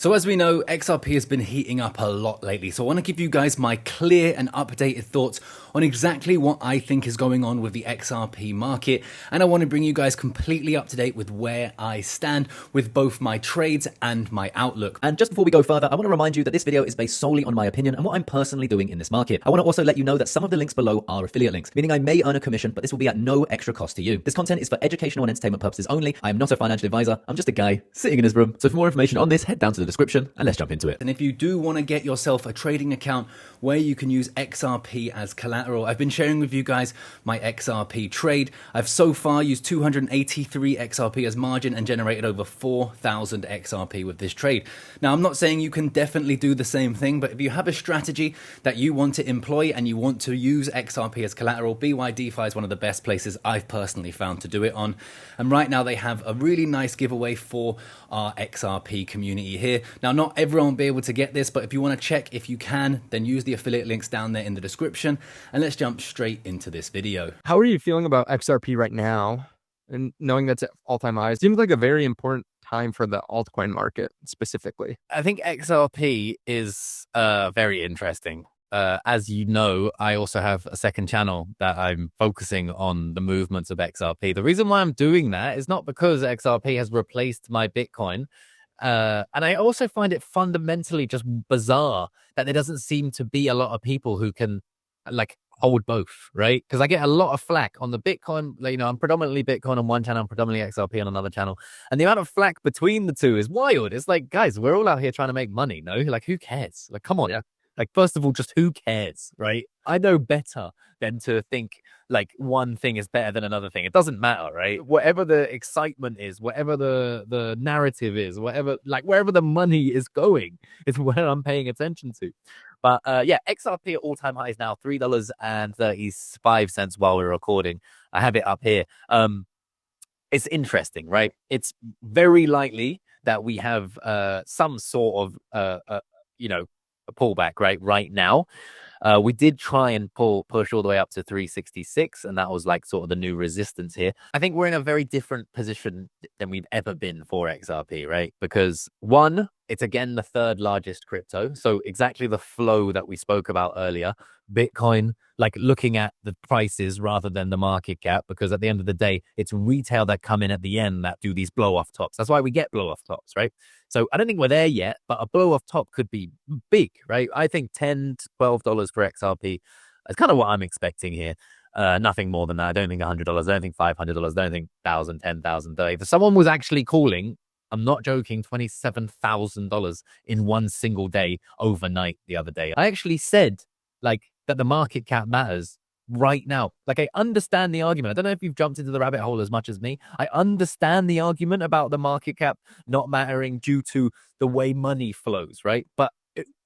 So as we know, XRP has been heating up a lot lately. So I want to give you guys my clear and updated thoughts on exactly what I think is going on with the XRP market. And I want to bring you guys completely up to date with where I stand with both my trades and my outlook. And just before we go further, I want to remind you that this video is based solely on my opinion and what I'm personally doing in this market. I want to also let you know that some of the links below are affiliate links, meaning I may earn a commission, but this will be at no extra cost to you. This content is for educational and entertainment purposes only. I am not a financial advisor. I'm just a guy sitting in his room. So for more information on this, head down to the description and let's jump into it. And if you do want to get yourself a trading account where you can use XRP as collateral, I've been sharing with you guys my XRP trade. I've so far used 283 XRP as margin and generated over 4,000 XRP with this trade. Now, I'm not saying you can definitely do the same thing, but if you have a strategy that you want to employ and you want to use XRP as collateral, BYDFI is one of the best places I've personally found to do it on. And right now they have a really nice giveaway for our XRP community here. Now, not everyone will be able to get this, but if you want to check if you can, then use the affiliate links down there in the description. And let's jump straight into this video. How are you feeling about XRP right now? And knowing that's at all-time highs, seems like a very important time for the altcoin market specifically. I think XRP is very interesting. As you know, I also have a second channel that I'm focusing on the movements of XRP. The reason why I'm doing that is not because XRP has replaced my Bitcoin. And I also find it fundamentally just bizarre that there doesn't seem to be a lot of people who can like hold both, right? Because I get a lot of flack on the Bitcoin. You know, I'm predominantly Bitcoin on one channel, I'm predominantly XRP on another channel. And the amount of flack between the two is wild. It's like, guys, we're all out here trying to make money, no? Like, who cares? Like, come on. Yeah. Like, first of all, just who cares, right? I know better than to think like one thing is better than another thing. It doesn't matter, right? Whatever the excitement is, whatever the narrative is, whatever, like wherever the money is going is where I'm paying attention to. But yeah, XRP at all-time highs now, $3.35 while we're recording. I have it up here. It's interesting, right? It's very likely that we have some sort of, you know, a pullback right now. We did try and push all the way up to 366, and that was like sort of the new resistance here. I think we're in a very different position than we've ever been for XRP, right? Because one, it's again the third largest crypto, so exactly the flow that we spoke about earlier. Bitcoin, like looking at the prices rather than the market cap, because at the end of the day, it's retail that come in at the end that do these blow off tops. That's why we get blow off tops, right? So I don't think we're there yet, but a blow off top could be big, right? I think $10 to $12 for XRP is kind of what I'm expecting here. Nothing more than that. I don't think $100. I don't think $500. I don't think $1,000, $10,000, $30,000. If someone was actually calling, I'm not joking, $27,000 in one single day overnight the other day. I actually said like that the market cap matters right now. Like, I understand the argument. I don't know if you've jumped into the rabbit hole as much as me. I understand the argument about the market cap not mattering due to the way money flows, right? But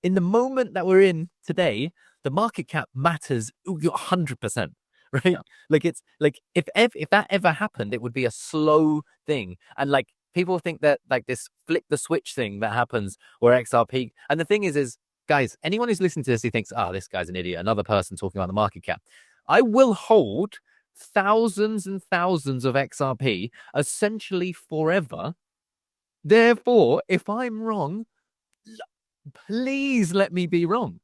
in the moment that we're in today, the market cap matters 100%. Right? Yeah. Like, it's like if that ever happened, it would be a slow thing. And like, people think that like this flip the switch thing that happens where XRP, and the thing is guys, anyone who's listening to this, he thinks, oh, this guy's an idiot. Another person talking about the market cap. I will hold thousands and thousands of XRP essentially forever. Therefore, if I'm wrong, please let me be wrong.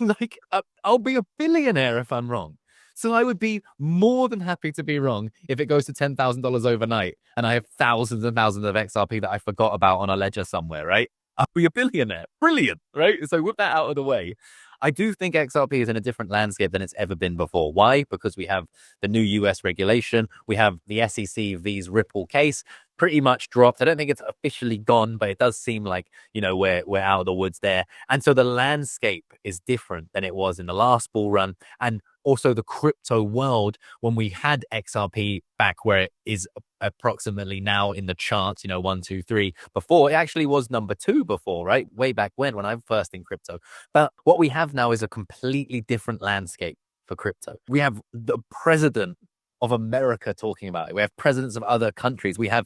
Like, I'll be a billionaire if I'm wrong. So I would be more than happy to be wrong if it goes to $10,000 overnight and I have thousands and thousands of XRP that I forgot about on a ledger somewhere, right? I'll be a billionaire. Brilliant, right? So with that out of the way, I do think XRP is in a different landscape than it's ever been before. Why? Because we have the new US regulation. We have the SEC v's Ripple case pretty much dropped. I don't think it's officially gone, but it does seem like, you know, we're out of the woods there. And so the landscape is different than it was in the last bull run. And also the crypto world, when we had XRP back where it is approximately now in the charts, you know, 1, 2, 3, before it actually was number 2 before, right? Way back when I'm first in crypto. But what we have now is a completely different landscape for crypto. We have the president of America talking about it. We have presidents of other countries. We have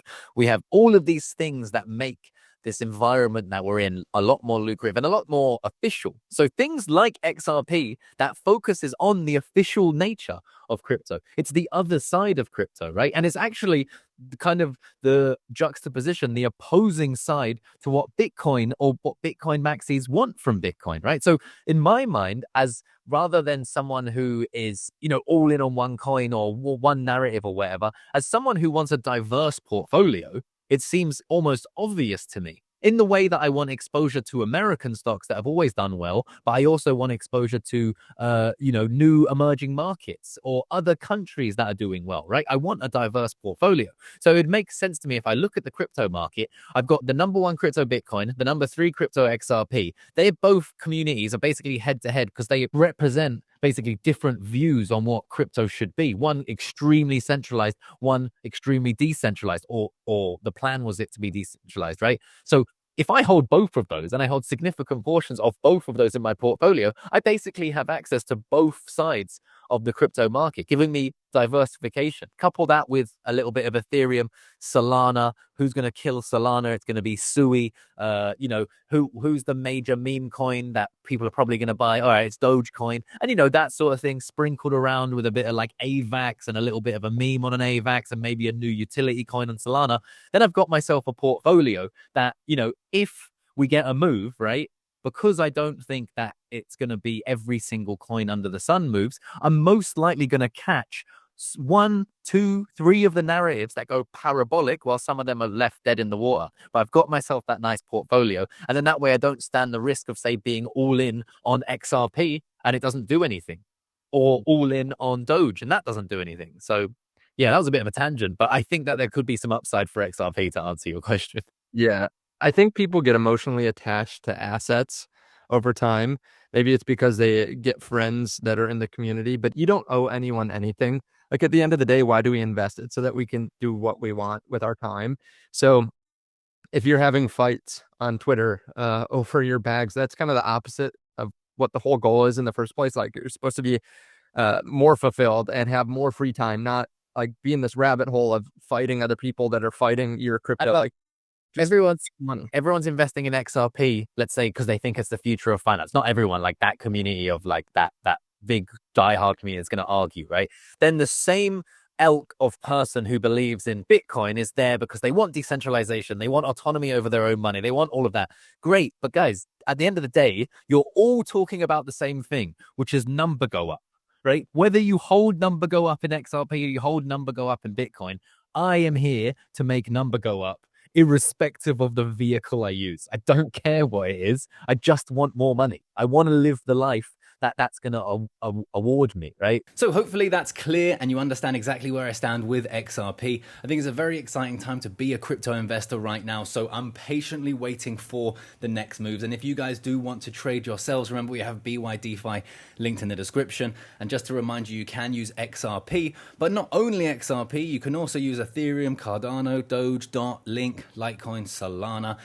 all of these things that make this environment that we're in a lot more lucrative and a lot more official. So things like XRP that focuses on the official nature of crypto. It's the other side of crypto, right? And it's actually kind of the juxtaposition, the opposing side to what Bitcoin or what Bitcoin maxis want from Bitcoin, right? So in my mind, as rather than someone who is, all in on one coin or one narrative or whatever, as someone who wants a diverse portfolio, it seems almost obvious to me. In the way that I want exposure to American stocks that have always done well, but I also want exposure to, new emerging markets or other countries that are doing well, right? I want a diverse portfolio. So it makes sense to me if I look at the crypto market, I've got the number one crypto Bitcoin, the number three crypto XRP. They're both communities are basically head to head because they represent basically different views on what crypto should be. One extremely centralized, one extremely decentralized, or the plan was it to be decentralized, right? So if I hold both of those and I hold significant portions of both of those in my portfolio, I basically have access to both sides of the crypto market, giving me diversification. Couple that with a little bit of Ethereum, Solana. Who's going to kill Solana? It's going to be Sui. Who's the major meme coin that people are probably going to buy? All right, it's Dogecoin. And, that sort of thing sprinkled around with a bit of like AVAX and a little bit of a meme on an AVAX and maybe a new utility coin on Solana. Then I've got myself a portfolio that, if we get a move, right? Because I don't think that it's going to be every single coin under the sun moves, I'm most likely going to catch 1, 2, 3 of the narratives that go parabolic while some of them are left dead in the water. But I've got myself that nice portfolio. And then that way I don't stand the risk of, say, being all in on XRP and it doesn't do anything, or all in on Doge and that doesn't do anything. So yeah, that was a bit of a tangent, but I think that there could be some upside for XRP to answer your question. Yeah. I think people get emotionally attached to assets over time. Maybe it's because they get friends that are in the community, but you don't owe anyone anything. Like at the end of the day, why do we invest it? So that we can do what we want with our time. So if you're having fights on Twitter over your bags, that's kind of the opposite of what the whole goal is in the first place. Like you're supposed to be more fulfilled and have more free time, not like be in this rabbit hole of fighting other people that are fighting your crypto. Like everyone's investing in XRP, let's say, because they think it's the future of finance. Not everyone, like that community of like that big diehard community is going to argue, right? Then the same elk of person who believes in Bitcoin is there because they want decentralization, they want autonomy over their own money, they want all of that. Great, but guys, at the end of the day, you're all talking about the same thing, which is number go up, right? Whether you hold number go up in XRP or you hold number go up in Bitcoin, I am here to make number go up, irrespective of the vehicle I use. I don't care what it is. I just want more money. I want to live the life that's going to award me, right? So hopefully that's clear and you understand exactly where I stand with XRP. I think it's a very exciting time to be a crypto investor right now. So I'm patiently waiting for the next moves. And if you guys do want to trade yourselves, remember we have BYDFI linked in the description. And just to remind you, you can use XRP, but not only XRP, you can also use Ethereum, Cardano, Doge, DOT, Link, Litecoin, Solana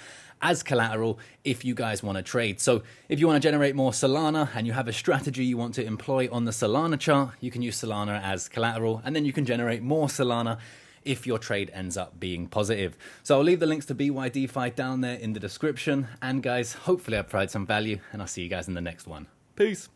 as collateral if you guys want to trade. So if you want to generate more Solana and you have a strategy you want to employ on the Solana chart, you can use Solana as collateral and then you can generate more Solana if your trade ends up being positive. So I'll leave the links to BYDFI down there in the description. And guys, hopefully I provide some value and I'll see you guys in the next one. Peace.